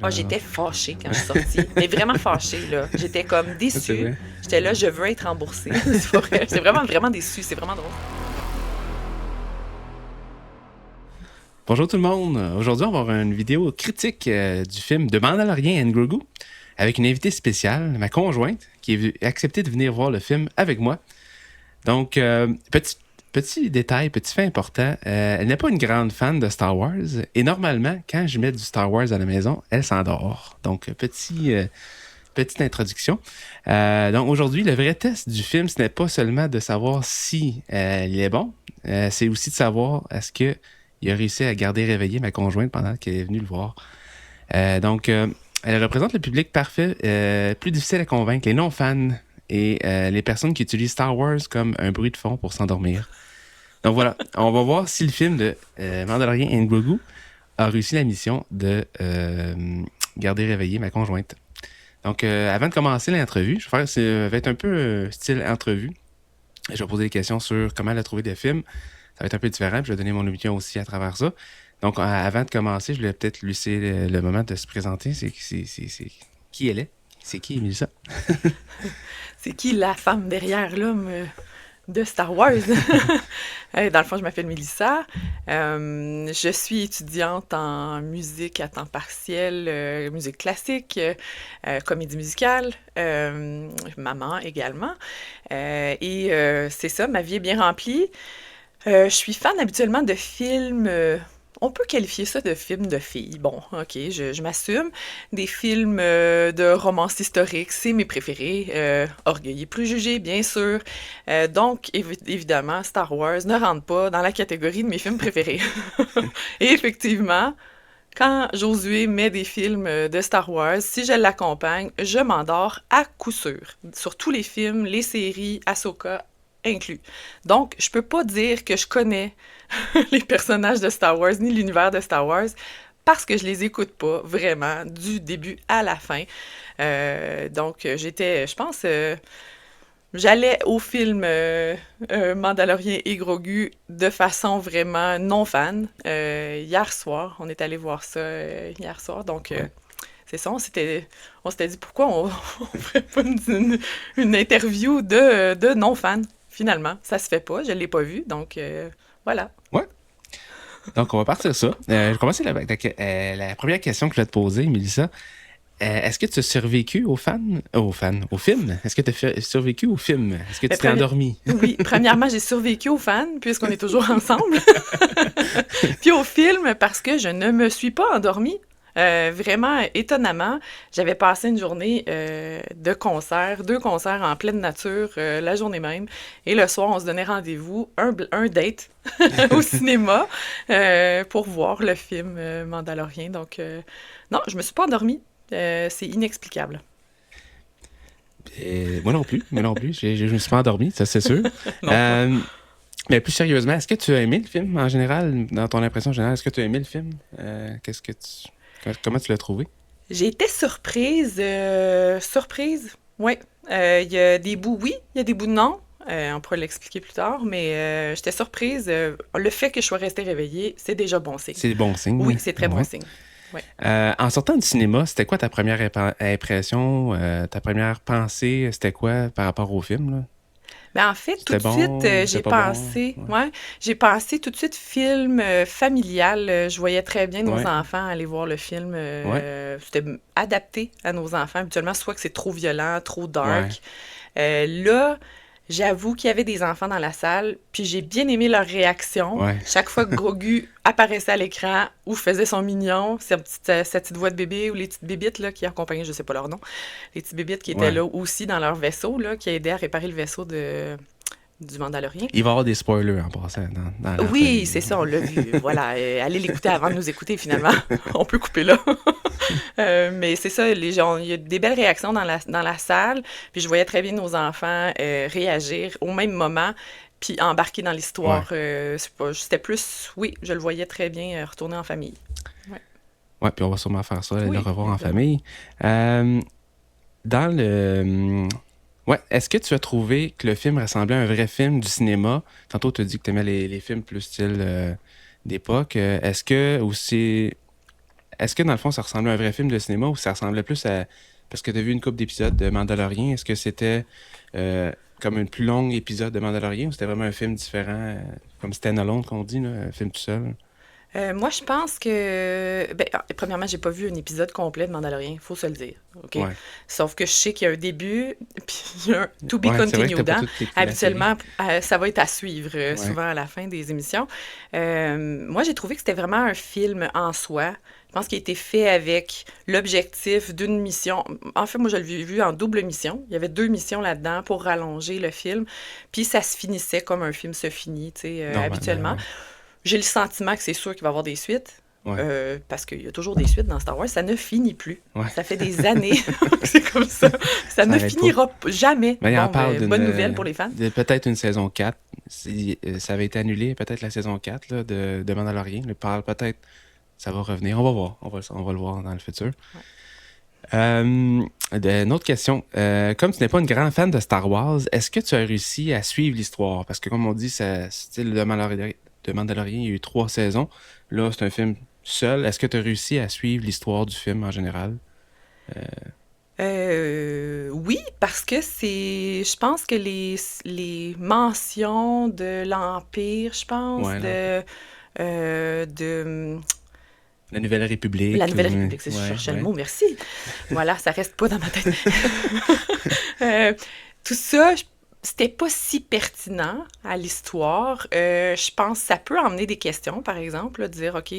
Ah, là. j'étais fâchée quand je suis sortie, mais vraiment fâchée, là. J'étais comme C'est déçue. vrai. J'étais là, je veux être remboursée. C'est pas vrai. C'est vraiment, vraiment déçu. C'est vraiment drôle. Bonjour tout le monde. Aujourd'hui, on va avoir une vidéo critique du film de Mandalorian and Grogu avec une invitée spéciale, ma conjointe, qui a accepté de venir voir le film avec moi. Donc, petit détail, petit fait important, elle n'est pas une grande fan de Star Wars et normalement, quand je mets du Star Wars à la maison, elle s'endort. Donc, petite introduction. Donc, aujourd'hui, le vrai test du film, ce n'est pas seulement de savoir si il est bon, c'est aussi de savoir est-ce que il a réussi à garder réveillée ma conjointe pendant qu'elle est venue le voir. Donc, elle représente le public parfait, plus difficile à convaincre, les non-fans et les personnes qui utilisent Star Wars comme un bruit de fond pour s'endormir. Donc voilà, on va voir si le film de Mandalorian and Grogu a réussi la mission de garder réveillée ma conjointe. Donc, avant de commencer l'entrevue, ça va être un peu style entrevue. Je vais poser des questions sur comment elle a trouvé des films. Ça va être un peu différent, puis je vais donner mon opinion aussi à travers ça. Donc, avant de commencer, je voulais peut-être lui laisser le moment de se présenter. C'est qui elle est. C'est qui, Mélissa? C'est qui la femme derrière l'homme de Star Wars? Dans le fond, je m'appelle Mélissa. Je suis étudiante en musique à temps partiel, musique classique, comédie musicale, maman également. C'est ça, ma vie est bien remplie. Je suis fan habituellement de films. On peut qualifier ça de films de filles. Bon, ok, je m'assume. Des films de romance historique, c'est mes préférés. Orgueil et préjugés, bien sûr. Donc, évidemment, Star Wars ne rentre pas dans la catégorie de mes films préférés. Et effectivement, quand Josué met des films de Star Wars, si je l'accompagne, je m'endors à coup sûr. Sur tous les films, les séries, Ahsoka inclus. Donc, je peux pas dire que je connais les personnages de Star Wars ni l'univers de Star Wars parce que je les écoute pas vraiment du début à la fin. Donc, j'étais, je pense, j'allais au film Mandalorian et Grogu de façon vraiment non fan. Hier soir, on est allé voir ça hier soir, donc Ouais. c'est ça, on s'était dit pourquoi on ferait pas une interview de non fan. Finalement, ça se fait pas, je l'ai pas vu, donc voilà. Ouais. Donc, on va partir ça. Je vais commencer avec la première question que je vais te poser, Mélissa. Est-ce que tu as survécu au film? Est-ce que tu as survécu au film? Est-ce que Mais tu t'es endormi? oui, premièrement, j'ai survécu aux fans, puisqu'on est toujours ensemble. Puis au film, parce que je ne me suis pas endormie. Vraiment étonnamment, j'avais passé une journée de concert, 2 concerts en pleine nature la journée même. Et le soir, on se donnait rendez-vous, un date au cinéma pour voir le film Mandalorian. Donc, non, je me suis pas endormie. C'est inexplicable. Moi non plus, je me suis pas endormi, ça c'est sûr. Non. Euh, mais plus sérieusement, est-ce que tu as aimé le film en général, dans ton impression générale, est-ce que tu as aimé le film? Comment tu l'as trouvé? J'ai été surprise. Surprise, oui. Il y a des bouts oui, il y a des bouts non. On pourra l'expliquer plus tard, mais j'étais surprise. Le fait que je sois restée réveillée, c'est déjà bon signe. C'est bon signe, Oui, hein? c'est très bon Ouais. signe. Ouais. En sortant du cinéma, c'était quoi ta première impression, ta première pensée, c'était quoi par rapport au film, là? Ben, en fait, tout C'était de suite, bon, c'était pas bon? Ouais. j'ai pensé tout de suite film familial. Je voyais très bien nos Ouais. enfants aller voir le film. Ouais. C'était adapté à nos enfants. Habituellement, soit que c'est trop violent, trop Ouais. dark. Là, j'avoue qu'il y avait des enfants dans la salle, puis j'ai bien aimé leur réaction. Ouais. Chaque fois que Grogu apparaissait à l'écran ou faisait son mignon, sa petite voix de bébé ou les petites bébites là, qui accompagnaient, je sais pas leur nom, les petites bébites qui étaient Ouais. là aussi dans leur vaisseau, là, qui aidaient à réparer le vaisseau du Mandalorien. Il va y avoir des spoilers en passant dans Oui, l'entrevue, c'est là. ça, on l'a vu. Voilà, allez l'écouter avant de nous écouter finalement. On peut couper là. Mais c'est ça, les gens, il y a des belles réactions dans la salle. Puis je voyais très bien nos enfants réagir au même moment, puis embarquer dans Ouais. l'histoire. C'était plus, oui, je le voyais très bien retourner en famille. Ouais. Ouais, puis on va sûrement faire ça, le Oui, revoir en évidemment. famille. Euh, dans le... Ouais, est-ce que tu as trouvé que le film ressemblait à un vrai film du cinéma? Tantôt, tu as dit que tu aimais les films plus style d'époque. Est-ce que aussi... est-ce que dans le fond, ça ressemblait à un vrai film de cinéma ou ça ressemblait plus à... Parce que tu as vu une couple d'épisodes de Mandalorian. Est-ce que c'était comme un plus long épisode de Mandalorian ou c'était vraiment un film différent, comme stand-alone qu'on dit, là, un film tout seul? Moi, je pense que... Ben, premièrement, j'ai pas vu un épisode complet de Mandalorian, faut se le dire. OK? Ouais. Sauf que je sais qu'il y a un début, puis il y a un to be Ouais, c'est vrai que t'as continued. pas Hein? tout écouté la série. Habituellement, ça va être à suivre Ouais. souvent à la fin des émissions. Moi, j'ai trouvé que c'était vraiment un film en soi. Je pense qu'il a été fait avec l'objectif d'une mission. En fait, moi, je l'ai vu en double mission. Il y avait 2 missions là-dedans pour rallonger le film. Puis ça se finissait comme un film se finit, tu sais, Normalement, habituellement. ouais. J'ai le sentiment que c'est sûr qu'il va y avoir des suites. Ouais. Parce qu'il y a toujours des suites dans Star Wars, ça ne finit plus. Ouais. Ça fait des années que c'est comme ça. Ça Ça ne arrête pas. finira jamais. Mais il en Bon, parle ben, d'une... bonne nouvelle pour les fans. de peut-être une saison 4. Ça avait été annulé, peut-être la saison 4 là, de Mandalorian. Il parle peut-être... Ça va revenir. On va voir. On va le voir dans le futur. Une autre question. Comme tu n'es pas une grande fan de Star Wars, est-ce que tu as réussi à suivre l'histoire? Parce que comme on dit, ça, style de Mandalorian, il y a eu 3 saisons. Là, c'est un film seul. Est-ce que tu as réussi à suivre l'histoire du film en général? Oui, parce que je pense que les mentions de l'Empire, je pense, Ouais, de La Nouvelle République. la Nouvelle République, c'est je cherchais le mot, merci. Voilà, ça reste pas dans ma tête. Tout ça, c'était pas si pertinent à l'histoire. Je pense que ça peut emmener des questions, par exemple, là, de dire, OK.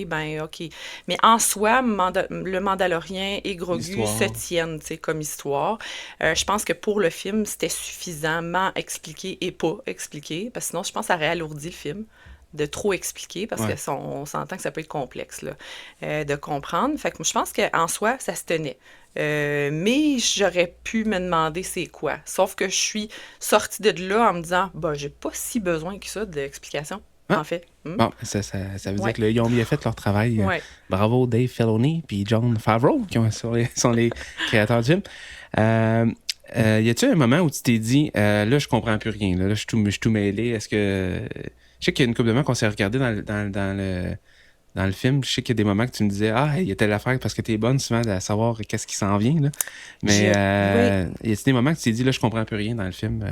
Mais en soi, le Mandalorien et Grogu L'histoire. se tiennent, tu sais, comme histoire. Je pense que pour le film, c'était suffisamment expliqué et pas expliqué, parce que sinon, je pense que ça aurait alourdi le film de trop expliquer, parce Ouais. que on s'entend que ça peut être complexe là, de comprendre. Fait que je pense qu'en soi, ça se tenait. Mais j'aurais pu me demander c'est quoi. Sauf que je suis sortie de là en me disant, bah, j'ai pas si besoin que ça d'explications, Ah. en fait. Bon, ça veut dire Ouais. qu'ils ont bien fait leur travail. Ouais. Bravo Dave Filoni puis Jon Favreau, qui sont les créateurs du film. Y a-tu un moment où tu t'es dit, là, je comprends plus rien, là, je suis tout mêlé. Est-ce que... Je sais qu'il y a une couple de moments qu'on s'est regardé dans le film. Je sais qu'il y a des moments que tu me disais, ah, il y a telle affaire parce que t'es bonne souvent à savoir qu'est-ce qui s'en vient, là. Mais y a-tu des moments que tu t'es dit, là, je comprends plus rien dans le film?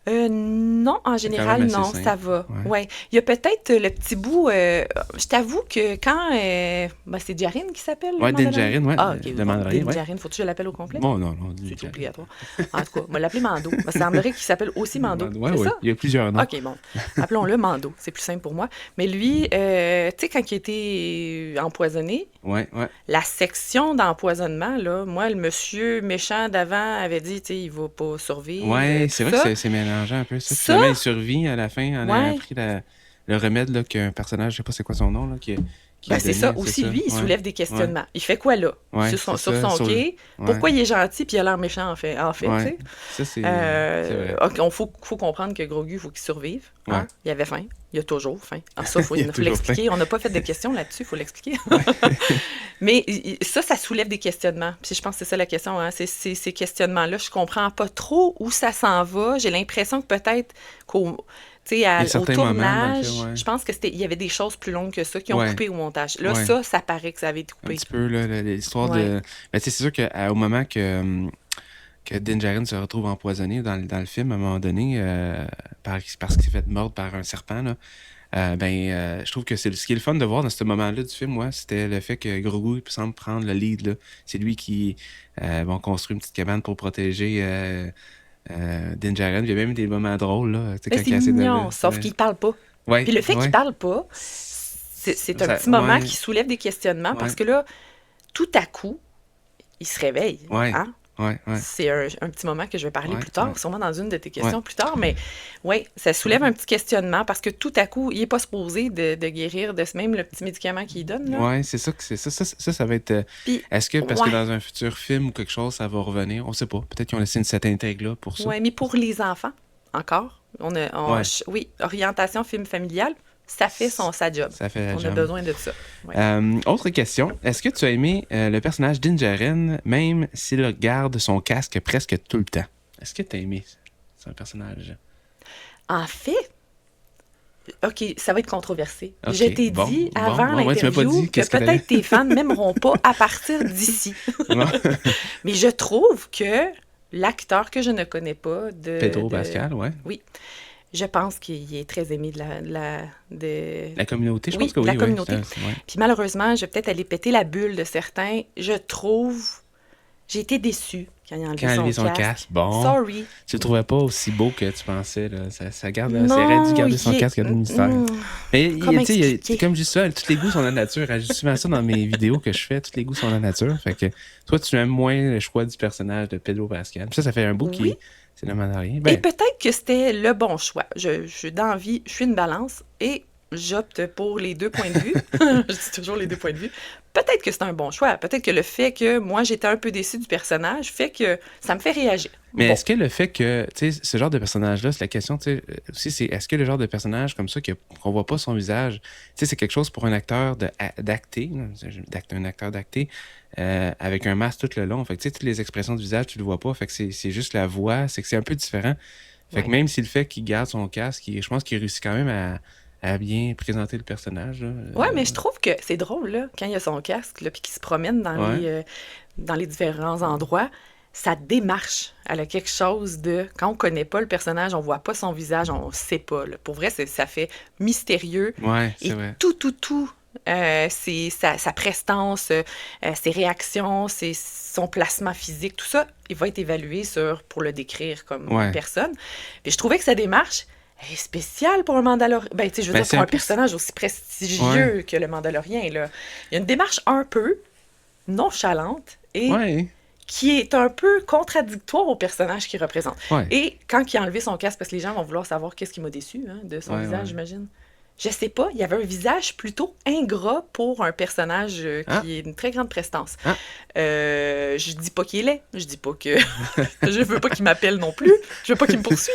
Non, en C'est quand général, même assez non, simple. ça va. Ouais. Ouais. Il y a peut-être le petit bout. Je t'avoue que quand. Ben, c'est Djarin qui s'appelle, le Ouais, Din Mandalorian? Djarin, ouais. Ah, ok. Le bon, Mandalorian, Din ouais. Djarin, faut-tu que je l'appelle au complet? Bon, non, Din C'est Djarin. obligatoire. En tout cas, on va l'appeler Mando. Il me semblerait qu'il s'appelle aussi Mando. Ouais, C'est ouais. ça? Il y a plusieurs noms. OK, bon. Appelons-le Mando. C'est plus simple pour moi. Mais lui, tu sais, quand il était empoisonné, Ouais. la section d'empoisonnement, là, moi, le monsieur méchant d'avant avait dit, tu sais, il va pas survivre. Ouais, tout c'est vrai ça. que c'est mélangeant un peu. Ça. Ça? Finalement, il survit à la fin. On a Ouais. appris le remède là, qu'un personnage, je sais pas c'est quoi son nom, là, qui Ben, a c'est donné. ça. Aussi, lui, il Ouais. soulève des questionnements. Il fait quoi là? Ouais, Sur son c'est ça, quai? Ouais. Pourquoi il est gentil puis il a l'air méchant, en fait, tu Ouais. sais? Ça, c'est vrai. OK, faut comprendre que Grogu, il faut qu'il survive. Hein? Ouais. Il avait faim. Il a toujours faim. Alors ça, Il a faut toujours l'expliquer. On n'a pas fait de questions là-dessus, il faut l'expliquer. Mais ça soulève des questionnements. Puis je pense que c'est ça la question. Hein? C'est ces questionnements-là. Je comprends pas trop où ça s'en va. J'ai l'impression que peut-être tu sais, Il y a au certains moments dans le tournage, film, ouais. je pense qu'il y avait des choses plus longues que ça qui ont Ouais. coupé au montage. Là, Ouais. ça paraît que ça avait été Un coupé. petit peu, là, l'histoire Ouais. de... Mais tu sais, c'est sûr qu'au moment que Din Djarin se retrouve empoisonné dans le film, à un moment donné, parce qu'il s'est fait mordre par un serpent, là, je trouve que ce qui est le fun de voir dans ce moment-là du film, moi, c'était le fait que Grogu semble prendre le lead, là. C'est lui qui construit une petite cabane pour protéger Din Djarin. Il y a même des moments drôles, là. Tu sais, Mais quand c'est il essaie de mignon, le- sauf ouais. qu'il parle pas. Ouais, Puis le fait ouais. qu'il parle pas, c'est un Ça- petit moment ouais. qui soulève des questionnements Ouais. parce que là, tout à coup, il se réveille. Ouais. Hein? Ouais. C'est un petit moment que je vais parler Ouais, plus tard, ouais. sûrement dans une de tes questions plus tard, mais oui, ça soulève un petit questionnement parce que tout à coup, il n'est pas supposé de guérir de même le petit médicament qu'il donne. Là. Ouais, c'est ça que c'est ça. Ça va être. Puis, Est-ce que parce que ouais. dans un futur film ou quelque chose, ça va revenir? On sait pas. Peut-être qu'ils ont laissé cette intrigue-là pour ça. Ouais, mais pour les enfants, encore, Ouais. oui, orientation film familial, ça fait sa job. Ça fait la On a job. besoin de ça. Ouais. Autre question. Est-ce que tu as aimé le personnage Din Djarin, même s'il garde son casque presque tout le temps? Est-ce que tu as aimé son personnage? En fait, OK, ça va être controversé. OK, Je t'ai bon, dit bon, avant bon. Ouais, tu m'as pas l'interview dit que qu'est-ce qu'elle allait. peut-être tes fans n'aimeront pas à partir d'ici. Non. Mais je trouve que l'acteur que je ne connais pas Pedro Pascal, ouais. Oui, je pense qu'il est très aimé La communauté, je pense Oui, que de la oui, communauté. ouais. Puis malheureusement, je vais peut-être aller péter la bulle de certains. Je trouve... J'ai été déçue quand il a Quand il a enlevé enlevé son son casque. casque, bon. Sorry. Tu le trouvais pas aussi beau que tu pensais, là. Ça garde, ça aurait dû Non, garder son il est... casque, il y a du mystère. Mais, Comment tu sais, expliquer? comme je dis ça, tous les goûts sont la nature. Je dis souvent ça dans mes vidéos que je fais, tous les goûts sont la nature. Fait que toi, tu aimes moins le choix du personnage de Pedro Pascal. Puis ça fait un bout Oui. c'est le Mandalorian. Et Ben, peut-être que c'était le bon choix. Je suis dans la vie, je suis une balance et j'opte pour les deux points de vue. Je dis toujours les deux points de vue. Peut-être que c'est un bon choix. Peut-être que le fait que moi, j'étais un peu déçue du personnage fait que ça me fait réagir. mais Bon. est-ce que le fait que, tu sais, ce genre de personnage-là, c'est la question, tu sais, aussi, c'est est-ce que le genre de personnage comme ça, qu'on voit pas son visage, tu sais, c'est quelque chose pour un acteur d'acter, un acteur d'acter, avec un masque tout le long. Fait que, tu sais, toutes les expressions du visage, tu le vois pas. Fait que c'est juste la voix, c'est que c'est un peu différent. Fait que même si le fait qu'il garde son casque, je pense qu'il réussit quand même à bien présenter le personnage. Là. Ouais, mais je trouve que c'est drôle, là, quand il a son casque, là, puis qu'il se promène dans les différents endroits. Sa démarche, elle a quelque chose de... Quand on connaît pas le personnage, on voit pas son visage, on sait pas. Là. Pour vrai, ça fait mystérieux. Ouais, c'est Et vrai. tout, c'est sa prestance, ses réactions, son placement physique, tout ça, il va être évalué pour le décrire comme personne. Puis je trouvais que sa démarche est spéciale pour un Mandalorien. Ben, tu sais, je veux dire, pour un personnage aussi prestigieux que le Mandalorien, là. Il y a une démarche un peu nonchalante et qui est un peu contradictoire au personnage qu'il représente. Et quand il a enlevé son casque, parce que les gens vont vouloir savoir qu'est-ce qui m'a déçu de son visage, j'imagine. Je sais pas, il y avait un visage plutôt ingrat pour un personnage qui est une très grande prestance. Je dis pas qu'il est laid, je dis pas que... je veux pas qu'il m'appelle non plus, je veux pas qu'il me poursuive.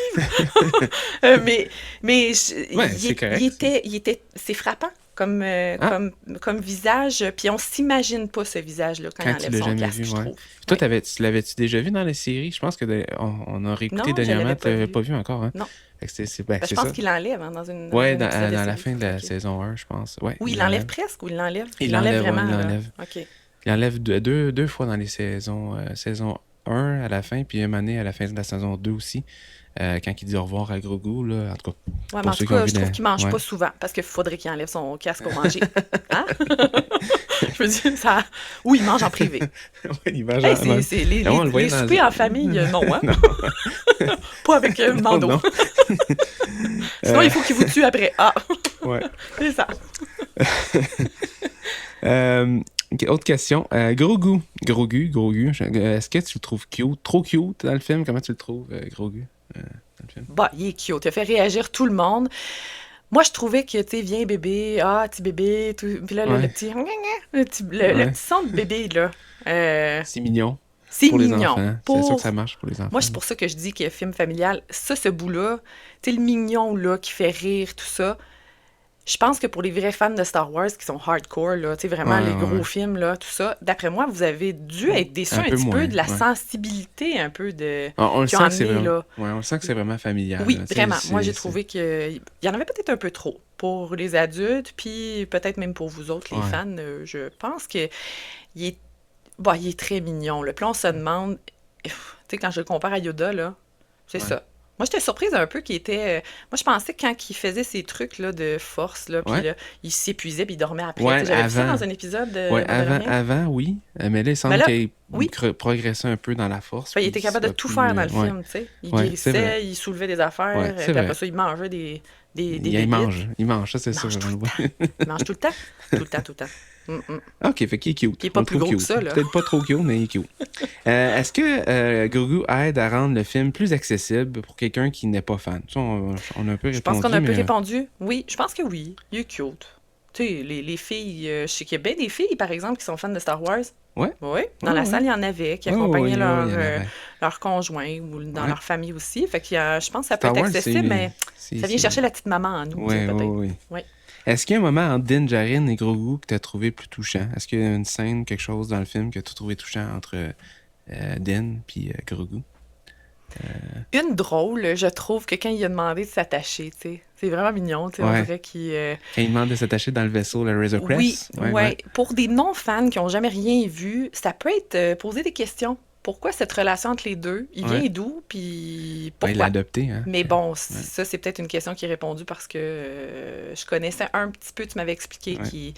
C'est frappant comme visage, puis on s'imagine pas ce visage-là quand il enlève son casque, je trouve. Toi, tu l'avais-tu déjà vu dans les séries? Je pense qu'on a réécouté dernièrement, tu l'avais pas vu encore, hein? Non. Je pense qu'il l'enlève dans une. Dans la fin de la saison 1, je pense. Oui, il l'enlève presque ou il l'enlève? Il l'enlève vraiment. Il l'enlève. OK. Il enlève deux fois dans les saisons 1 à la fin, puis une année à la fin de la saison 2 aussi. Quand il dit au revoir à Grogu, là, en tout cas. Ouais, mais en tout cas, je trouve qu'il mange pas souvent, parce qu'il faudrait qu'il enlève son casque pour manger. Hein? Je me dis, ça... Ou il mange en privé. Oui, il mange c'est les soupers en famille, non, hein? Non. Pas avec Mando. Non. Sinon, il faut qu'il vous tue après. Ah! Ouais. C'est ça. Autre question. Grogu. Est-ce que tu le trouves cute? Trop cute dans le film? Comment tu le trouves, Grogu, dans le film? Bah, il est cute. Il a fait réagir tout le monde. Moi, je trouvais que, tu sais, viens bébé, petit bébé, tout. Puis là, le petit... Le petit son de bébé, là. C'est mignon. C'est pour mignon. Les enfants. C'est sûr que ça marche pour les enfants. Moi, c'est pour ça que je dis qu'il y a film familial. Ce bout-là, tu sais, le mignon, là, qui fait rire, tout ça... Je pense que pour les vrais fans de Star Wars qui sont hardcore, là, tu sais, vraiment les gros films, là, tout ça, d'après moi, vous avez dû être déçus un petit peu de la sensibilité un peu de... on le sent que c'est vraiment... on le sent que c'est vraiment familial. Oui, là, vraiment. Moi, j'ai trouvé qu'il y en avait peut-être un peu trop pour les adultes, puis peut-être même pour vous autres, les fans. Je pense que il est très mignon. Là. Puis là, on se demande... Tu sais, quand je le compare à Yoda, là, c'est ça. Moi, j'étais surprise un peu qu'il était... Moi, je pensais que quand il faisait ces trucs là, de force, là, puis là, il s'épuisait puis il dormait après. J'avais vu ça dans un épisode de avant, oui. Mais là, il semble qu'il progressait un peu dans la force. Il était capable de tout faire dans le film, tu sais. Il guérissait, il soulevait des affaires, puis après ça, il mangeait des il mange, ça, c'est sûr. Il mange tout le temps. Tout le temps. OK, fait qu'il est cute. Il n'est pas plus gros que ça, là. Peut-être pas trop cute, mais il est cute. Est-ce que Grogu aide à rendre le film plus accessible pour quelqu'un qui n'est pas fan? Ça, on a un peu répondu. Je pense qu'on a un peu répondu. Oui, je pense que oui. Il est cute. Tu sais, les filles... je sais qu'il y a bien des filles, par exemple, qui sont fans de Star Wars. Oui. Dans la salle, il y en avait qui accompagnaient leur conjoint ou dans leur famille aussi. Fait que je pense que ça peut être accessible, mais ça vient chercher la petite maman en nous, peut-être. Oui. Est-ce qu'il y a un moment entre Din Djarin et Grogu que tu as trouvé plus touchant? Est-ce qu'il y a une scène, quelque chose dans le film que tu as trouvé touchant entre Din et Grogu? Une drôle, je trouve que quand il a demandé de s'attacher, tu sais, c'est vraiment mignon, tu sais, on Ouais. dirait qu'il... Quand il demande de s'attacher dans le vaisseau, le Razor Oui, Crest. Ouais, ouais. ouais. Pour des non-fans qui ont jamais rien vu, ça peut être poser des questions. Pourquoi cette relation entre les deux? Il Ouais. vient d'où? Puis Ouais, il l'a pourquoi? adopté, hein. Mais bon, Ouais. ça, c'est peut-être une question qui est répondue parce que je connaissais un petit peu, tu m'avais expliqué Ouais. qui...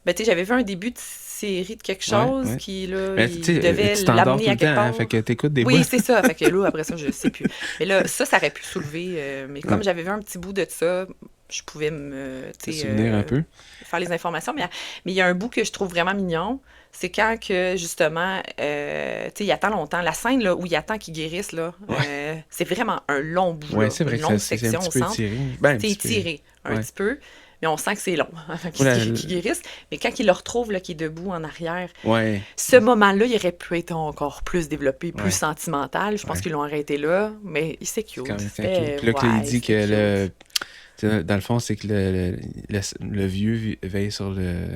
Ben, tu sais, j'avais vu un début de série de quelque Ouais, chose ouais. qui, là, Mais tu il sais, devait tu t'endors l'amener tout à le temps, quelque hein, fait part. que t'écoutes des bouts. Oui, c'est ça. Fait que là, après ça, je sais plus. Mais là, ça aurait pu soulever. Mais Ouais. comme j'avais vu un petit bout de ça, je pouvais Te tu sais, souvenir un peu. faire les informations. Mais il y a un bout que je trouve vraiment mignon. C'est quand que, justement, tu sais, il attend longtemps. La scène là, où il attend qu'il guérisse, là, Ouais. c'est vraiment un long bout, Ouais, là. c'est vrai Une que ça, longue c'est un section petit au peu centre. étiré. Ben, un C'est petit peu. étiré un Ouais. petit peu. Mais on sent que c'est long avant Voilà, qu'il guérisse. Mais quand il le retrouve, là, qui est debout en arrière, ouais. ce moment-là, il aurait pu être encore plus développé, plus Ouais. sentimental. Je pense Ouais. qu'ils l'ont arrêté là, mais c'est C'est cute. quand même cute. C'était, Puis là, que là, il ouais, dit que c'était le. cute. Tu sais, dans le fond, c'est que le vieux veille sur le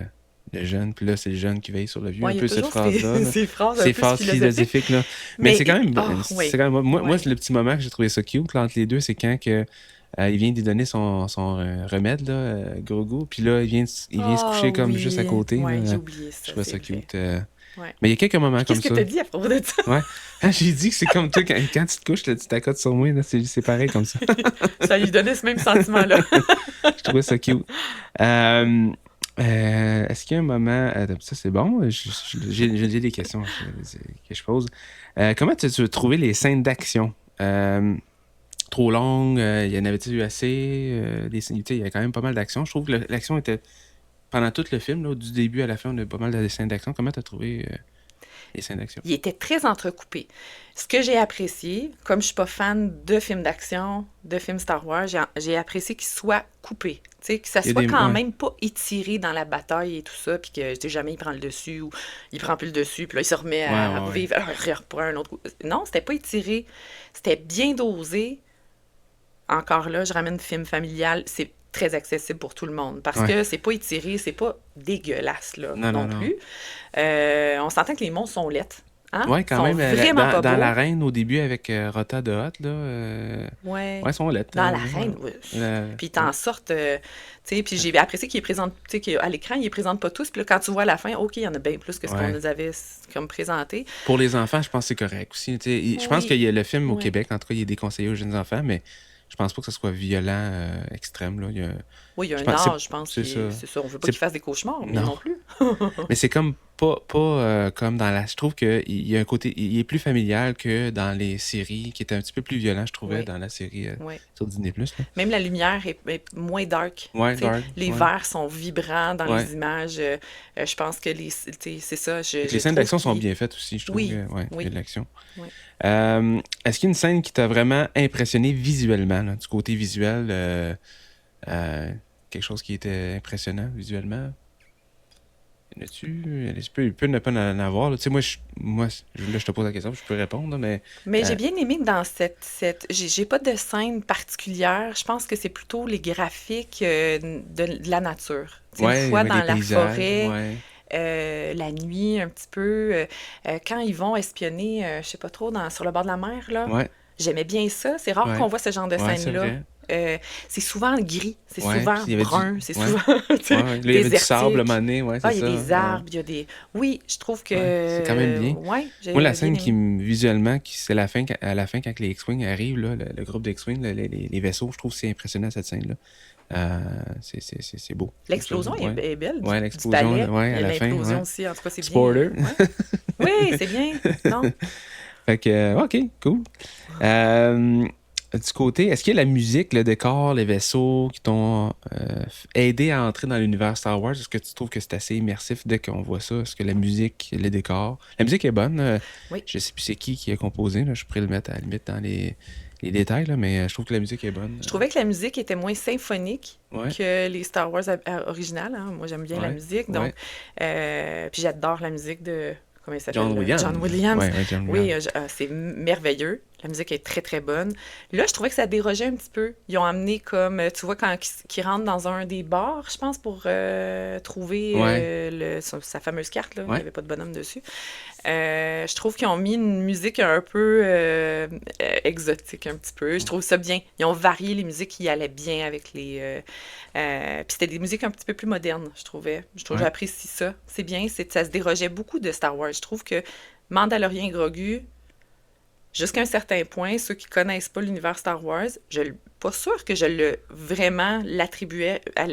jeune, puis là, c'est le jeune qui veille sur le vieux. Ouais, Un il y a peu cette toujours phrase-là. ces phrases un Ces peu phrases philosophiques. philosophiques, là. Mais Mais, c'est quand même. oui, C'est quand même moi, ouais. c'est le petit moment que j'ai trouvé ça cute là, entre les deux, c'est quand que, il vient de lui donner son remède, là, Grogu, puis là, il vient se Ah coucher comme juste à oui, côté. ouais, j'ai Là. oublié Je ça, trouvais c'est ça vrai. cute. Ouais. Mais il y a quelques moments Puis comme qu'est-ce que ça. t'as dit à propos de ça? Ouais. Ah, j'ai dit que c'est comme toi, quand tu te couches, là, tu t'accotes sur moi, là, c'est pareil comme ça. Ça lui donnait ce même sentiment-là. Je trouvais ça cute. Euh, Est-ce qu'il y a un moment. Ça, c'est bon. J'ai des questions que je pose. Comment tu as trouvé les scènes d'action? Trop longues? Il y en avait-tu eu assez? Tu sais, il y a quand même pas mal d'action. Je trouve que l'action était. Pendant tout le film, là, du début à la fin, on a pas mal de scènes d'action. Comment tu as trouvé les scènes d'action? Il était très entrecoupé. Ce que j'ai apprécié, comme je suis pas fan de films d'action, de films Star Wars, j'ai apprécié qu'ils soient coupés. Tu sais, que ça Il y a soit des. quand Ouais. même pas étiré dans la bataille et tout ça, puis que tu sais, jamais il prend le dessus ou il prend plus le dessus, puis là il se remet Ouais, à ouais, ouais. revivre pour un autre coup. Non, c'était pas étiré, c'était bien dosé. Encore là, je ramène film familial, c'est très accessible pour tout le monde parce Ouais. que c'est pas étiré, c'est pas dégueulasse là Non, non, non non. plus. On s'entend que les monstres sont laids, hein? Ouais, Ils quand sont même. vraiment pas Dans beaux. l'arène, au début, avec Rota de Hot, là. Ouais. Ouais, ils sont lettres. Dans l'arène, ouais. Puis ils Ouais. t'en sortent, tu sais, puis j'ai apprécié qu'il les présente, tu sais, qu'à l'écran, il les présente pas tous, puis là, quand tu vois à la fin, OK, il y en a bien plus que ce qu'on Ouais. nous avait comme présenté. Pour les enfants, je pense que c'est correct aussi. Tu sais, je pense Oui, qu'il y a le film au ouais. Québec, en tout cas, il est déconseillé aux jeunes enfants, mais je pense pas que ce soit violent extrême. Là. Oui, il y a Je un pense, âge, je pense, c'est ça. c'est ça. On veut pas C'est, qu'il fasse des cauchemars, mais non. non plus. Mais c'est comme pas comme dans la. Je trouve qu'il y a un côté. Il est plus familial que dans les séries, qui étaient un petit peu plus violent, je trouvais, Oui, dans la série oui. sur Disney+. Là. Même la lumière est moins dark. Ouais, Tu sais, dark. les Ouais. verts sont vibrants dans Ouais. les images. Je pense que tu sais, c'est ça. Fait que Je les scènes trouve d'action sont qu'ils... bien faites aussi, je trouve. Oui, Ouais, il y a oui, de l'action. oui. Est-ce qu'il y a une scène qui t'a vraiment impressionné visuellement, là, du côté visuel, quelque chose qui était impressionnant visuellement? Y en a-tu? Il peut ne pas en avoir. Là. Tu sais, là, je te pose la question, je peux répondre, là, mais Mais j'ai euh, bien aimé que dans j'ai pas de scène particulière. Je pense que c'est plutôt les graphiques de la nature. Tu sais, une ouais, fois ouais, dans les la paysages, forêt, ouais. la nuit un petit peu, quand ils vont espionner, je sais pas trop, sur le bord de la mer, là. Ouais, J'aimais bien ça. C'est rare ouais, qu'on voit ce genre de ouais, c'est scène-là. vrai. C'est souvent gris, c'est Ouais, puis souvent il y avait du. brun, c'est Ouais, souvent tu sais, ouais, ouais. Là, il y avait du sable à un moment désertique. donné, ouais, Ah, c'est il y a ça. des Ouais, arbres, il y a des... Oui, je trouve ouais, c'est quand même que... bien. Ouais, Moi, la j'ai bien scène qui aimé. visuellement, c'est la fin, à la fin, quand les X-Wing arrivent, là, le groupe d'X-Wing, les vaisseaux, je trouve que c'est impressionnant cette scène-là. C'est beau. Je trouve ça L'explosion beau, ouais. est belle Ouais, du l'explosion, palais. ouais, Il y à a la fin, l'implosion ouais. aussi. En tout cas, c'est bien. Spoiler. Ouais. Oui, c'est bien. Non? Fait que, ok, cool. Euh, du côté, est-ce qu'il y a la musique, le décor, les vaisseaux qui t'ont aidé à entrer dans l'univers Star Wars? Est-ce que tu trouves que c'est assez immersif dès qu'on voit ça? Est-ce que la musique, le décor... La musique est bonne. Oui. Je sais plus c'est qui a composé. Là. Je pourrais le mettre à la limite dans les détails, là, mais je trouve que la musique est bonne. Je trouvais que la musique était moins symphonique Ouais, que les Star Wars originales. Hein. Moi, j'aime bien la ouais, musique. Donc, ouais. puis j'adore la musique de... Comment il s'appelle? John Williams. John Williams. Ouais, John Oui, Williams. c'est merveilleux. La musique est très, très bonne. Là, je trouvais que ça dérogeait un petit peu. Ils ont amené comme, tu vois, quand qu'ils rentrent dans un des bars, je pense, pour trouver Ouais, sa fameuse carte, là. Il n'y ouais. avait pas de bonhomme dessus. Je trouve qu'ils ont mis une musique un peu exotique, un petit peu. Je trouve ça bien. Ils ont varié les musiques qui allaient bien avec les... puis c'était des musiques un petit peu plus modernes, je trouvais. Ouais. J'apprécie ça. C'est bien, ça se dérogeait beaucoup de Star Wars. Je trouve que Mandalorian et Grogu, jusqu'à un certain point, ceux qui connaissent pas l'univers Star Wars, je suis pas sûre que je le vraiment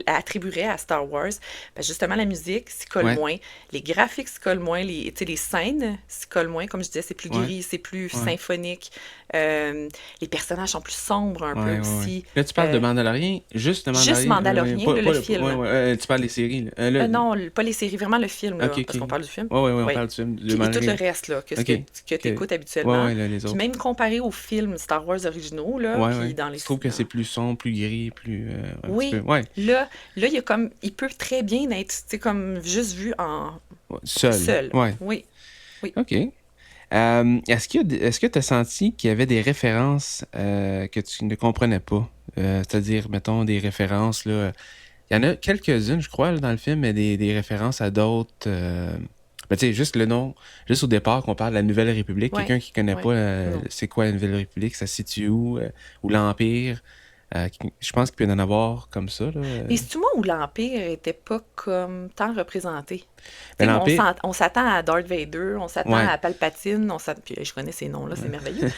attribuerais à Star Wars. Parce que justement, la musique s'y colle Ouais. moins, les graphiques s'y collent moins, tu sais, les scènes s'y collent moins. Comme je disais, c'est plus Ouais. gris, c'est plus Ouais. symphonique. Euh, les personnages sont plus sombres un peu Ouais, ouais, ouais. aussi. Là, tu parles de Euh, Mandalorian, juste de Juste Mandalorian, Mandalorian, pas, là, le pas film. ouais, ouais, tu parles des séries, là. Non, pas les séries, vraiment le film, Ok, là, ok. parce qu'on parle du film. Ouais, ouais, ouais, on Oui. parle du film de Puis et tout le Mandalorian. reste, là, que, ce Ok. que tu écoutes Ouais, habituellement. ouais, là, les Puis autres. même comparé aux films Star Wars originaux, là, Ouais, puis ouais. dans les... Tu trouves que c'est plus sombre, plus gris, plus. Un petit peu. Oui, Ouais. là, il y a comme... Il peut très bien être, tu sais, comme juste vu en Ouais, seul. seul. Ouais. Oui, oui. Ok. Est-ce que tu as senti qu'il y avait des références que tu ne comprenais pas? C'est-à-dire, mettons, des références, là. Il y en a quelques-unes, je crois, là, dans le film, mais des références à d'autres. Ben, tu sais, juste le nom, juste au départ, qu'on parle de la Nouvelle République. Ouais, Quelqu'un qui connaît ouais. pas Non. c'est quoi la Nouvelle République, ça se situe où, ou l'Empire. Je pense qu'il peut y en avoir comme ça, là. Mais c'est-tu moi où l'Empire était pas comme tant représenté? Ben, Tu sais, l'Empire, on s'attend à Darth Vader, on s'attend ouais. à Palpatine, puis je connais ces noms-là, c'est Ouais. merveilleux.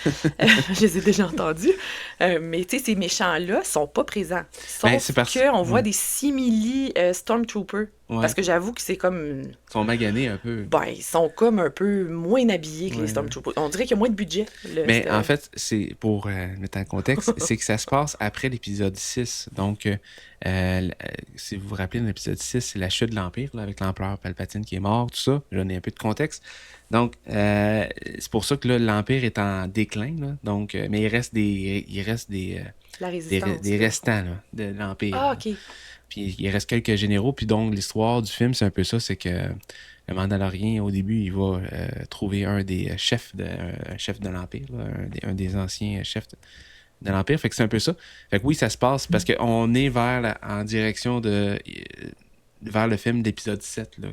Je les ai déjà entendus. Mais tu sais, ces méchants-là sont pas présents. Ben, Sauf c'est parce qu'on voit ouais. des simili Stormtroopers. Parce Ouais. que j'avoue que c'est comme... Ils sont maganés un peu. Ben, ils sont comme un peu moins habillés que les Ouais, ouais. Stormtroopers. On dirait qu'il y a moins de budget. Mais en fait, c'est pour mettre en contexte, c'est que ça se passe après l'épisode 6. Donc, si vous vous rappelez, dans l'épisode 6, c'est la chute de l'Empire, là, avec l'empereur Palpatine qui est mort, tout ça. Je donne un peu de contexte. Donc, c'est pour ça que là, l'Empire est en déclin. Là. Donc, mais il reste La résistance, des là. restants là, de l'Empire. Ah, Là. OK. Puis il reste quelques généraux. Puis donc, l'histoire du film, c'est un peu ça, c'est que le Mandalorien, au début, il va trouver un des un chef de l'Empire, là, un des anciens chefs de l'Empire. Fait que c'est un peu ça. Fait que oui, ça se passe parce qu'on est en direction vers le film d'épisode 7, là,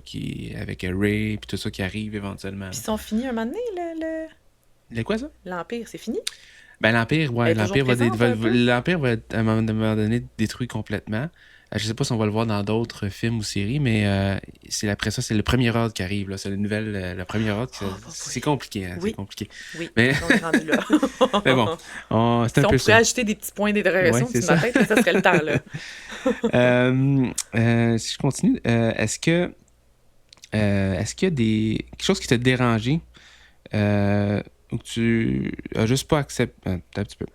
avec Rey, puis tout ça qui arrive éventuellement. Puis ils sont finis un moment donné, Le quoi, ça? l'Empire, c'est fini? Ben, l'Empire, Elle ouais, est toujours présente, un peu? l'Empire va être, à un moment donné détruit complètement. Je sais pas si on va le voir dans d'autres films ou séries, mais après ça, c'est le premier ordre qui arrive. Là. C'est le premier ordre. Oh, bah C'est oui. compliqué, hein, c'est Oui, compliqué. oui, Mais, on est rendu là. mais bon, c'est Si un on peu pouvait ça. ajouter des petits points Ouais, d'interrogation c'est sur ça. ma tête, là, ça serait le temps, là. Si je continue, est-ce qu'il y a quelque chose qui t'a dérangé ou que tu as juste pas accepté. Attends un petit peu.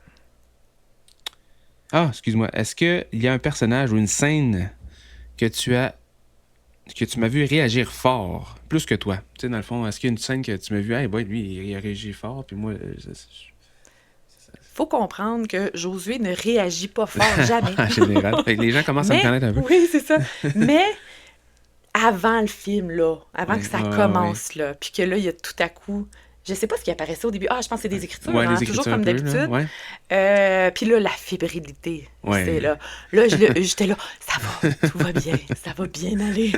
Ah, excuse-moi. Est-ce qu'il y a un personnage ou une scène que tu m'as vu réagir fort, plus que toi? Tu sais, dans le fond, est-ce qu'il y a une scène que tu m'as vu, hey boy, lui, il a réagi fort, puis moi, Faut comprendre que Josué ne réagit pas fort, jamais. en général. Fait que les gens commencent à me Mais, connaître un peu. oui, c'est ça. Mais, avant le film, là, avant Ouais, que ça ouais, commence, là, puis que là, il y a tout à coup... Je sais pas ce qui apparaissait au début. Ah, je pense que c'est des écritures, ouais, hein, les toujours écritures un comme peu, là. d'habitude. Ouais. Puis là, la fébrilité. Ouais. C'est là. Là, j'étais là, ça va, tout va bien, ça va bien aller.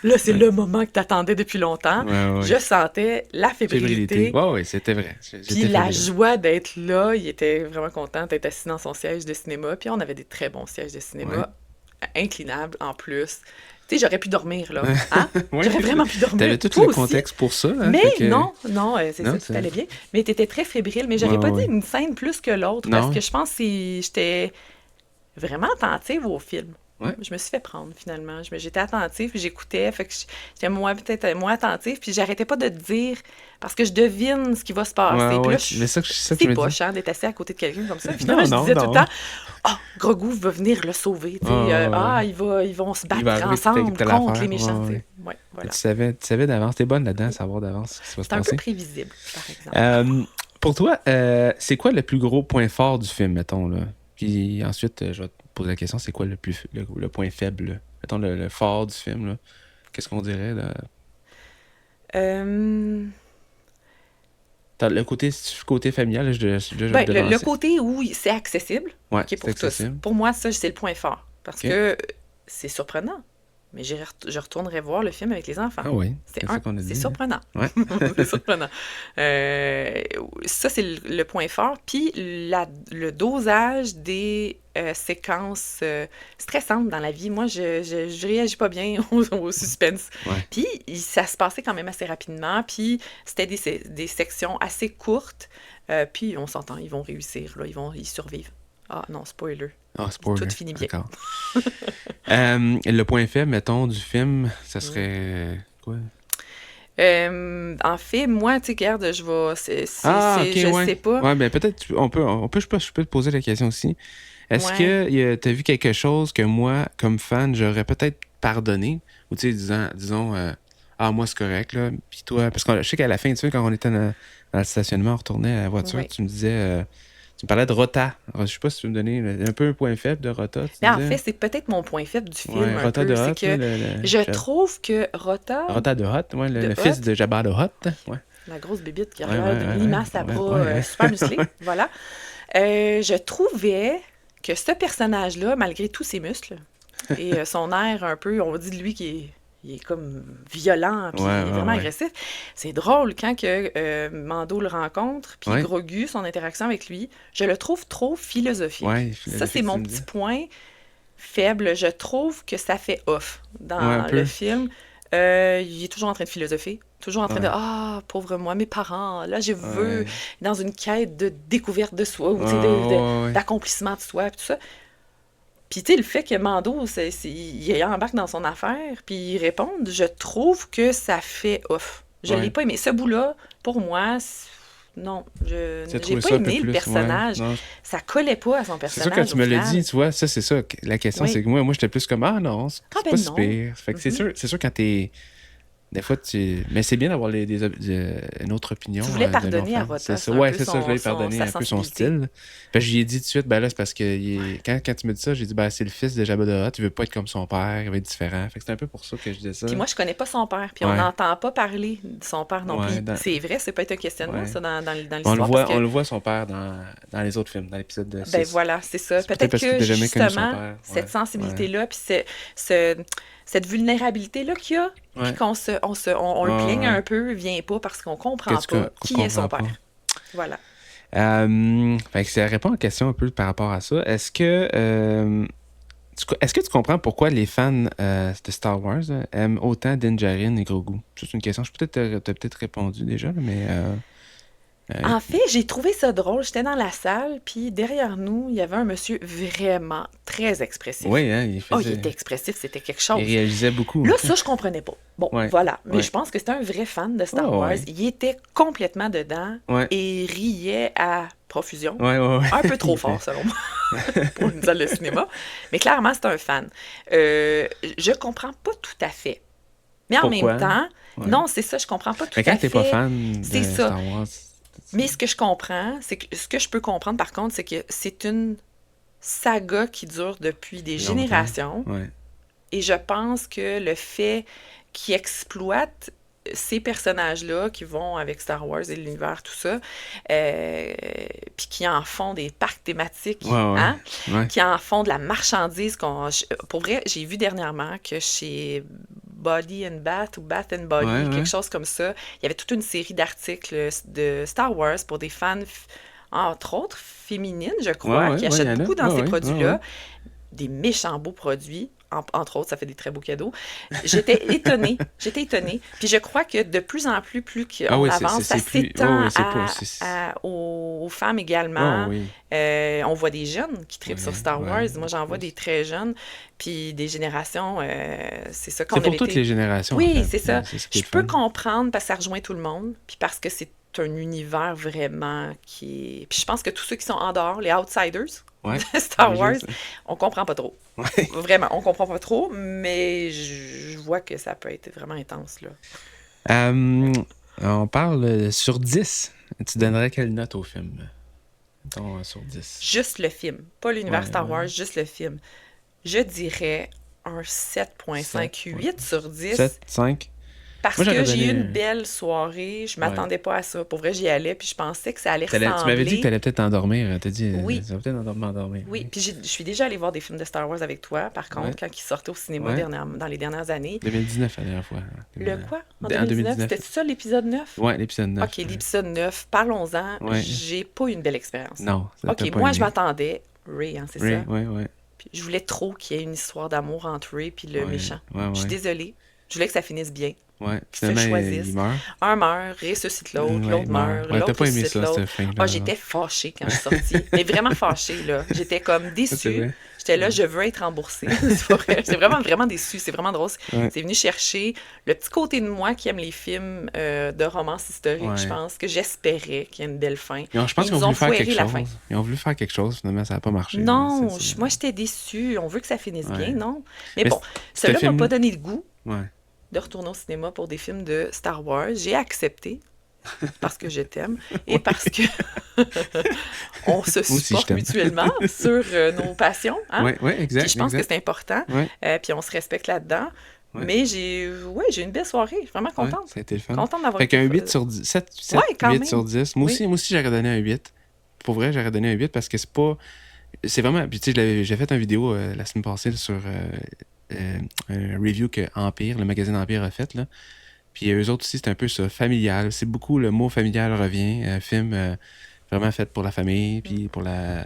Là, c'est le moment que t'attendais depuis longtemps. Ouais, ouais. Je sentais la fébrilité. Ouais, ouais, c'était vrai. Puis J'étais la fébrile. joie d'être là, il était vraiment content d'être assis dans son siège de cinéma. Puis on avait des très bons sièges de cinéma, inclinables en plus. Tu sais, j'aurais pu dormir, là. Hein? Ouais, J'aurais vraiment pu dormir. T'avais tout Toi le aussi. contexte pour ça. Hein, Mais fait que- non, c'est Non, ça, tout c'est- allait bien. Mais t'étais très fébrile. Mais j'aurais Ouais, pas ouais. dit une scène plus que l'autre Non. parce que je pense que j'étais vraiment attentive au film. Ouais. Je me suis fait prendre finalement. J'étais attentive puis j'écoutais. Fait que j'étais peut-être moins attentive. Puis j'arrêtais pas de te dire parce que je devine ce qui va se passer. Ouais, Puis ouais. là, Mais ça que je c'est me pas dis. chiant d'être assis à côté de quelqu'un comme ça. Finalement, Non, je disais non, tout le non. temps, ah, Grogu va venir le sauver. Tu sais, Ouais. ils vont se battre Il va arriver ensemble telle contre affaire. les méchants. Ouais, tu ouais. sais. Ouais, voilà. Tu savais d'avance. T'es bonne là-dedans, savoir d'avance ce qui va se C'est un peu passer. prévisible, par exemple. Pour toi, c'est quoi le plus gros point fort du film, mettons, là? Puis ensuite, je vais te poser la question, c'est quoi le point faible, là? Mettons le fort du film, là. Qu'est-ce qu'on dirait, là? Euh, T'as le côté familial, là, je vais Ben, te le devancer. côté où c'est accessible, Ouais, qui est c'est pour tous. accessible. Pour moi, ça, c'est le point fort. Parce OK. que c'est surprenant. Mais je retournerai voir le film avec les enfants. Ah oui, C'est c'est ça qu'on a c'est dit. Hein. surprenant. Ouais. C'est surprenant. Euh, Ça, c'est le point fort. Puis le dosage des séquences stressantes dans la vie. Moi, je réagis pas bien au suspense. Ouais. Puis ça se passait quand même assez rapidement. Puis c'était des sections assez courtes. Puis on s'entend, ils vont réussir. Là, ils survivent. Ah non, spoiler. Ah, spoiler. Tout finit bien. D'accord. Le point faible, mettons, du film, ça Mm. serait quoi? En fait, moi, tu sais, regarde, je vais. Ah, ok, Je ouais. sais pas. Ouais, ben peut-être, je peux te poser la question aussi. Est-ce Ouais. que t'as vu quelque chose que moi, comme fan, j'aurais peut-être pardonné? Ou tu sais, disons, ah, moi, c'est correct, là. Puis toi, parce que je sais qu'à la fin, tu sais, quand on était dans le stationnement, on retournait à la voiture, Ouais. tu me disais, tu me parlais de Rota. Alors, je sais pas si tu veux me donner un peu un point faible de Rota, tu Mais en disais. fait, c'est peut-être mon point faible du film Ouais, un Rota de peu. C'est Hot, que là, je trouve que Rota, Rota de Hot, ouais, de le fils Hot, de Jabba de Hot, ouais. la grosse bébite qui Ouais, ouais, regarde ouais, limace à ouais, bras ouais, ouais. super musclés, voilà. Je trouvais que ce personnage-là, malgré tous ses muscles et son air un peu, on dit de lui il est comme violent, puis Ouais, il est vraiment ouais, agressif. C'est drôle quand que Mando le rencontre, puis ouais. Grogu, son interaction avec lui, je le trouve trop philosophique. Ouais, Ça, c'est philosophique, tu mon me petit dis. point faible. Je trouve que ça fait off Ouais, un dans le peu. film. Il est toujours en train de philosopher, toujours en train de Ouais, Ah, pauvre moi, mes parents, là, je veux ouais. dans une quête de découverte de soi, ou tu sais, Ouais, ouais. d'accomplissement de soi, puis tout ça. Puis, tu sais, le fait que Mando, il embarque dans son affaire, puis il réponde, je trouve que ça fait off. Je l'ai Ouais. pas aimé. Ce bout-là, pour moi, non, Tu as j'ai trouvé pas ça un peu aimé le plus, ouais. personnage. Non. Ça collait pas à son C'est sûr, quand personnage, tu au me l'as dit, final. tu vois, ça, c'est ça. La question, c'est Oui. que moi j'étais plus comme, ah non, Ah c'est ben pas si non. pire. Fait que Mhm. c'est sûr quand t'es. Des fois, mais c'est bien d'avoir une autre opinion Tu voulais de nos pardonner à fans. C'est Rota, ça. c'est un Ouais, peu c'est ça, je l'ai pardonné sa un peu son sensibilité. style. Ben, j'y ai dit tout de suite, ben là, c'est parce que quand tu me dis ça, j'ai dit, ben, c'est le fils de Jabba the Hutt, il veut pas être comme son père, il va être différent. Fait que c'est un peu pour ça que je disais ça. Puis moi, je connais pas son père, puis on Ouais, n'entend pas parler de son père non ouais, plus. C'est vrai, c'est peut être un questionnement, ouais. ça, dans On le l'histoire, parce voit, que, on le voit son père dans les autres films, dans l'épisode de ben 6. voilà, c'est ça. C'est peut-être Peut-être parce qu'il que, n'a jamais connu son justement, père. cette Ouais, ouais, sensibilité-là, puis ce- cette vulnérabilité-là qu'il y a, puis ouais, on le plaigne ouais. un peu, vient pas parce qu'on Que comprend tu pas qui est son comprends père. pas. Voilà. Fait que ça répond à la question un peu par rapport à ça. Est-ce que tu comprends pourquoi les fans de Star Wars aiment autant Din Djarin et Grogu? C'est une question, t'as peut-être répondu déjà, là, mais En fait, j'ai trouvé ça drôle. J'étais dans la salle, puis derrière nous, il y avait un monsieur vraiment très expressif. oui, hein, il Oh, il était faisait, expressif, c'était quelque il chose. réalisait beaucoup. Là, ça, je comprenais pas. Bon, Ouais, voilà. Mais ouais, je pense que c'était un vrai fan de Star oh, Wars. ouais, Il était complètement dedans ouais, et riait à profusion. ouais, ouais, ouais. Un peu trop Il était- fort, selon moi, pour une salle de cinéma. Mais clairement, c'est un fan. Je comprends pas tout à fait. Mais en même Pourquoi? temps, Ouais. non, c'est ça, je comprends pas tout Mais quand à t'es pas fait. fan C'est de ça. Star Wars, Mais ce que je comprends, c'est que ce que je peux comprendre par contre, c'est que c'est une saga qui dure depuis des longtemps. générations. Ouais. Et je pense que le fait qu'ils exploitent ces personnages-là qui vont avec Star Wars et l'univers, tout ça, puis qui en font des parcs thématiques, Ouais, ouais, hein, ouais. qui en font de la marchandise. Pour vrai, j'ai vu dernièrement que chez Body and Bath ou Bath and Body, Ouais, ouais. quelque chose comme ça, il y avait toute une série d'articles de Star Wars pour des fans, entre autres féminines, je Ouais, crois, ouais, qui ouais, il y achètent en a. beaucoup dans Ouais, ces ouais, produits-là. ouais, Des méchants beaux produits. Entre autres, ça fait des très beaux cadeaux. J'étais étonnée. J'étais étonnée. Puis je crois que de plus en plus, plus Ah qu'on oui, avance, ça c'est plus. Ouais, s'étend ouais, c'est pas. aux femmes Ouais, également. oui. On voit des jeunes qui tripent sur Ouais, Star Wars. ouais. Moi, j'en vois des très jeunes. Puis des générations, c'est ça qu'on C'est pour avait toutes été. les générations, en Oui, fait. c'est ça. C'est ce qui est Je le peux fun. comprendre parce que ça rejoint tout le monde. Puis parce que c'est un univers vraiment qui est. Puis je pense que tous ceux qui sont en dehors, les outsiders Ouais. de Star Les Wars, gens, on comprend pas trop. ouais. Vraiment, on comprend pas trop, mais je vois que ça peut être vraiment intense, là. Euh, on parle sur 10. Tu donnerais quelle note au film? Mettons, sur 10. Juste le film, pas l'univers Ouais, Star ouais. Wars, juste le film. Je dirais un 7.5, 7, 8 sur 10. 7, 5. Parce Moi, j'aurais que j'ai eu une donné. belle soirée, je Ouais. m'attendais pas à ça. Pour vrai, j'y allais, puis je pensais que ça allait Tu m'avais dit que tu ressembler. allais peut-être t'endormir. T'as dit, Oui, tu vas peut-être m'endormir. oui. Oui. Puis je suis déjà allée voir des films de Star Wars avec toi, par contre, Ouais. quand ils sortaient au cinéma Ouais. dans les dernières années. 2019, la dernière fois. Le quoi? En En 2019? 2019. C'était ça, l'épisode 9? Ouais, l'épisode Ok, 9. l'épisode 9, parlons-en. Ouais. J'ai pas eu une belle expérience. Non, ça Ok, t'a pas moi, je aimé. m'attendais. Ray, hein, c'est Ouais, ça? ouais, ouais. Puis je voulais trop qu'il y ait une histoire d'amour entre Ray et le Ouais, méchant. ouais, Je suis ouais. désolée. Je voulais que ça finisse bien. Ouais. Qu'ils se Finalement, choisissent. il meurt. Un meurt, ressuscite l'autre, Ouais, l'autre il meurt. meurt, Ouais, t'as l'autre pas aimé ressuscite ça, l'autre. cette fin-là. Ah, j'étais fâchée quand je suis sortie. Mais vraiment fâchée, là. J'étais comme Ça, c'est déçue. vrai. J'étais là, Ouais. je veux être remboursée. C'est pas vrai. J'étais vraiment, vraiment déçue. C'est vraiment drôle. Ouais. C'est venu chercher le petit côté de moi qui aime les films de romance historique, je Ouais. pense, que j'espérais qu'il y ait une belle fin. Je pense Ils qu'ils ont nous ont voulu faire foiré quelque la fin. chose. Ils ont voulu faire quelque chose, finalement, ça n'a pas marché. Non, moi j'étais déçue. On veut que ça finisse bien, Ouais. non? Mais Mais bon, ce cela m'a film. pas donné le goût Ouais. de retourner au cinéma pour des films de Star Wars. J'ai accepté parce que je t'aime et parce que on se Moi aussi, je supporte t'aime. mutuellement sur nos passions, hein? Ouais, ouais, Puis exact, je pense que exact. c'est important, Ouais, puis on se respecte là-dedans. ouais, Mais j'ai une belle soirée, je suis vraiment ouais, contente. ça a été le fun. Contente d'avoir Fait été... qu'un 8 sur 10, 7, Ouais, quand 8 sur même. 10. Moi Oui. aussi, j'aurais donné un 8. Pour vrai, j'aurais donné un 8 parce que c'est pas. C'est vraiment. Puis tu sais, j'ai fait une vidéo la semaine passée sur un review que Empire, le magazine Empire a fait, là. Puis eux autres aussi, c'est un peu ça, familial. C'est beaucoup le mot familial revient. Un film vraiment fait pour la famille, puis pour le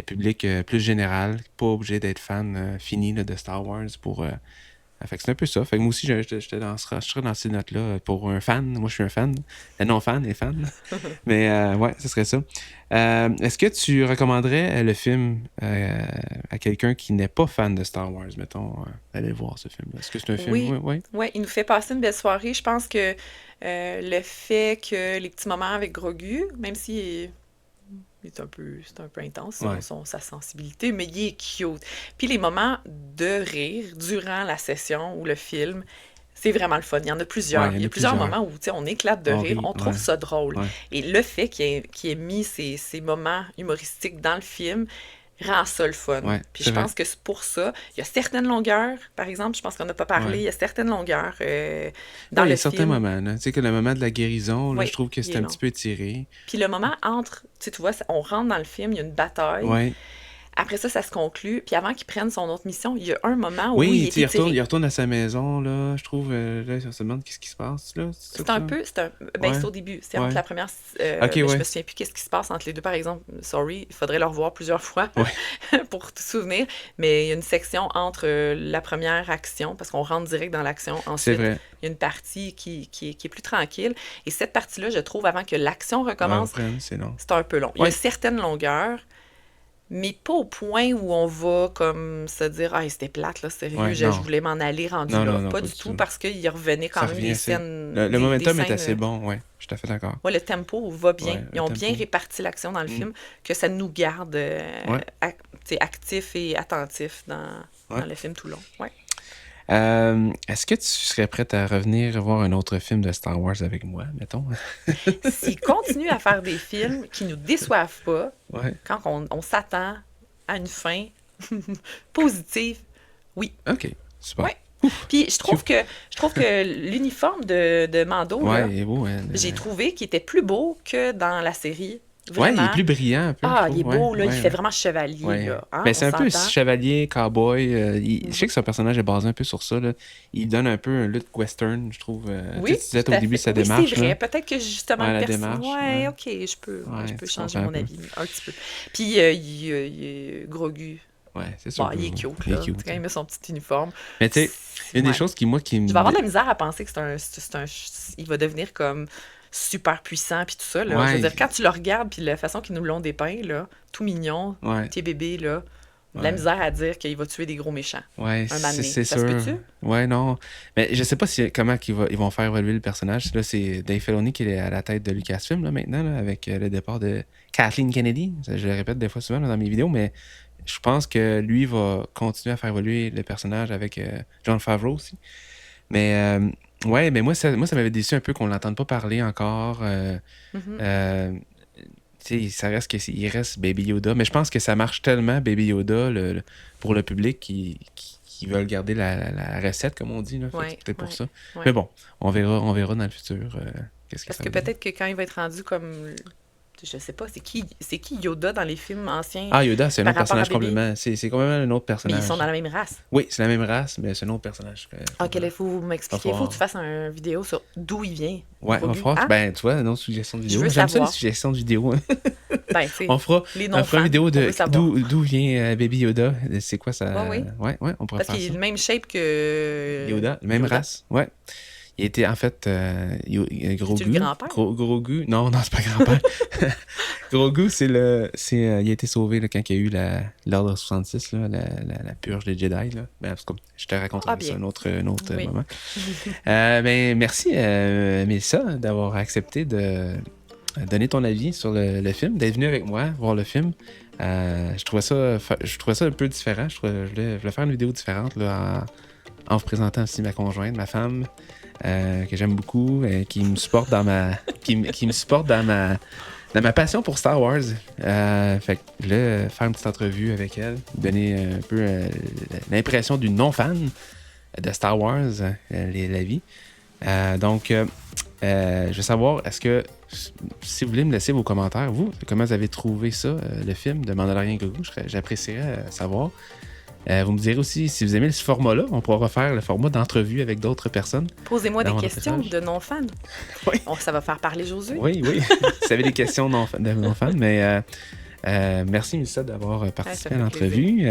public plus général. Pas obligé d'être fan fini là, de Star Wars pour. Fait que c'est un peu ça. Fait que moi aussi, je serais dans ces notes-là pour un fan. Moi, je suis un fan. Un non-fan et fan. Mais ouais, ce serait ça. Est-ce que tu recommanderais le film à quelqu'un qui n'est pas fan de Star Wars, mettons, d'aller voir ce film-là? Est-ce que c'est un film? Oui, Oui, oui. ouais, il nous fait passer une belle soirée. Je pense que le fait que les petits moments avec Grogu, même si c'est un peu intense, Ouais. sa sensibilité, mais il est cute. Puis les moments de rire durant la session ou le film, c'est vraiment le fun. Il y en a plusieurs. Ouais, il y en Il y a a plusieurs plusieurs. moments où tu sais, on éclate de On rire, rit, on trouve ouais, ça drôle. ouais. Et le fait qu'il ait mis ces moments humoristiques dans le film rend ça le fun. Ouais, Puis c'est je vrai. pense que c'est pour ça. Il y a certaines longueurs, par exemple, je pense qu'on n'a pas parlé, Ouais. il y a certaines longueurs dans Ouais, il y le a certains film. moments, là. Tu sais que le moment de la guérison, là, Oui, je trouve que il c'est est un long. petit peu étiré. Puis le moment entre, tu vois, on rentre dans le film, il y a une bataille. Ouais. Après ça, ça se conclut. Puis avant qu'il prenne son autre mission, il y a un moment où il Oui, est tu sais, étiré. il retourne à sa maison, là. Je trouve, là, on se demande qu'est-ce qui se passe, là. C'est ça C'est un que peu, ben Ouais. c'est au début, c'est Ouais. entre la première, Ok, mais je ouais. me souviens plus qu'est-ce qui se passe entre les deux, par exemple. Sorry, il faudrait le revoir plusieurs fois Ouais. pour te souvenir. Mais il y a une section entre la première action, parce qu'on rentre direct dans l'action. C'est Ensuite, vrai. il y a une partie qui est plus tranquille. Et cette partie-là, je trouve, avant que l'action recommence, C'est long. c'est un peu long. Il y a Ouais. une certaine longueur, mais pas au point où on va comme se dire ah c'était plate là, sérieux, Ouais, je non. voulais m'en aller rendu Non, là. non, non, Pas pas du du tout tout. parce qu'il revenait quand Ça même revient des assez. scènes, Le des momentum est scènes. assez bon, ouais. Je suis tout à fait d'accord. Ouais, le tempo va bien. Ouais, Ils le ont bien tempo. réparti l'action dans le film que ça nous garde Ouais. tu sais, actifs et attentifs Ouais. dans le film tout long. Ouais. Est-ce que tu serais prête à revenir voir un autre film de Star Wars avec moi, mettons? S'ils continuent à faire des films qui nous déçoivent pas, Ouais. quand on s'attend à une fin positive, oui. Ok, super. Ouais. Puis je trouve que l'uniforme de Mando, là, Ouais, il est beau, hein. j'ai trouvé qu'il était plus beau que dans la série. Ouais, il Vraiment. est plus brillant un peu. Ah, je il est trouve. beau, Ouais, là, il ouais, fait ouais. vraiment chevalier, Ouais. là. Hein, Ben, on c'est un peu s'entend? chevalier, cowboy. Je sais que son personnage est basé un peu sur ça. Là. Il donne un peu un look western, je trouve. Oui, Tu disais tout au à début fait. sa Oui, démarche. c'est vrai. Là. Peut-être que justement Ouais, le la personnage. démarche. Ouais, Ouais. ok, je peux Tu changer comprends mon un peu. avis un petit peu. Puis il est Grogu. Ouais, c'est sûr. Bon, il est cute, Il est là. cute. Quand il met son petit uniforme. Mais tu sais, une des Ouais. choses qui me. Je vais avoir de la misère à penser que il va devenir comme super puissant puis tout ça, là. Je veux Ouais. dire, quand tu le regardes puis la façon qu'ils nous l'ont dépeint, là, tout mignon, Ouais. petit bébé, là, de la Ouais. misère à dire qu'il va tuer des gros méchants. Ouais, Un moment donné. c'est Ça se sûr. peut-tu? Ouais, non. Mais je sais pas comment ils vont faire évoluer le personnage. Là, c'est Dave Filoni qui est à la tête de Lucasfilm là, maintenant, là, avec le départ de Kathleen Kennedy. Je le répète des fois souvent là, dans mes vidéos, mais je pense que lui va continuer à faire évoluer le personnage avec Jon Favreau aussi. Mais ouais, mais moi, ça m'avait déçu un peu qu'on l'entende pas parler encore. Mhm. Tu sais, ça reste il reste Baby Yoda. Mais je pense que ça marche tellement, Baby Yoda, pour le public, qui veulent garder la recette, comme on dit. Là. Fait que Ouais, c'est peut-être pour ouais, ça. ouais. Mais bon, on verra dans le futur qu'est-ce que Parce ça que va donner. peut-être que quand il va être rendu comme... Je sais pas, c'est qui Yoda dans les films anciens Ah, Yoda, c'est un par autre rapport à personnage Baby? complètement. C'est complètement un autre Mais ils sont personnage. dans la même race. Oui, c'est la même race, mais c'est un autre personnage. Ok, là, il faut Va m'expliquer. Il faut que tu falloir. fasses une vidéo sur d'où il vient, Ouais, on va Grogu. faire. Hein? Ben, tu vois, une autre suggestion de Je vidéo. veux J'aime ça, les savoir. suggestions de vidéo. Ben, tu sais, On fera, les on fera une non-fans, vidéo on de veut savoir. d'où vient Baby Yoda. C'est quoi Ouais, ça? oui. Ouais, on pourrait Parce faire qu'il est ça. le même shape que Yoda, même Yoda. race. Ouais. Il était en fait C'est-tu le Grogu. grand-père? Grogu. Non, c'est pas grand-père. Grogu, il a été sauvé là, quand il y a eu l'Ordre 66, là, la purge des Jedi. Là. Ben, parce que je te raconterai Ah, ça bien. un autre Oui. moment. Ben, merci, Mélissa, d'avoir accepté de donner ton avis sur le film, d'être venu avec moi voir le film. Je trouvais ça un peu différent. Je voulais faire une vidéo différente là, en vous présentant aussi ma conjointe, ma femme, que j'aime beaucoup, qui me supporte qui me supporte dans ma passion pour Star Wars. Fait que je voulais faire une petite entrevue avec elle, donner un peu l'impression d'une non-fan de Star Wars, la vie. Donc, je veux savoir, est-ce que, si vous voulez me laisser vos commentaires, vous, comment vous avez trouvé ça, le film de Mandalorian Grogu, j'apprécierais savoir. Vous me direz aussi, si vous aimez ce format-là, on pourra refaire le format d'entrevue avec d'autres personnes. Posez-moi des Dans mon questions reportage. de non-fans. Oui. Ça va faire parler Josué. Oui. Vous avez des questions de non-fans, mais merci, Mélissa, d'avoir participé ça à fait l'entrevue.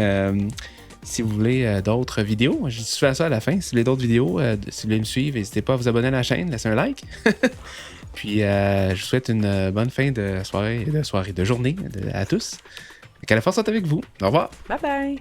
Si vous voulez d'autres vidéos, je dis ça à la fin. Si vous voulez d'autres vidéos, si vous voulez me suivre, n'hésitez pas à vous abonner à la chaîne, laissez un like. Puis, je vous souhaite une bonne fin de soirée, de journée à tous. Que la force soit avec vous. Au revoir. Bye bye!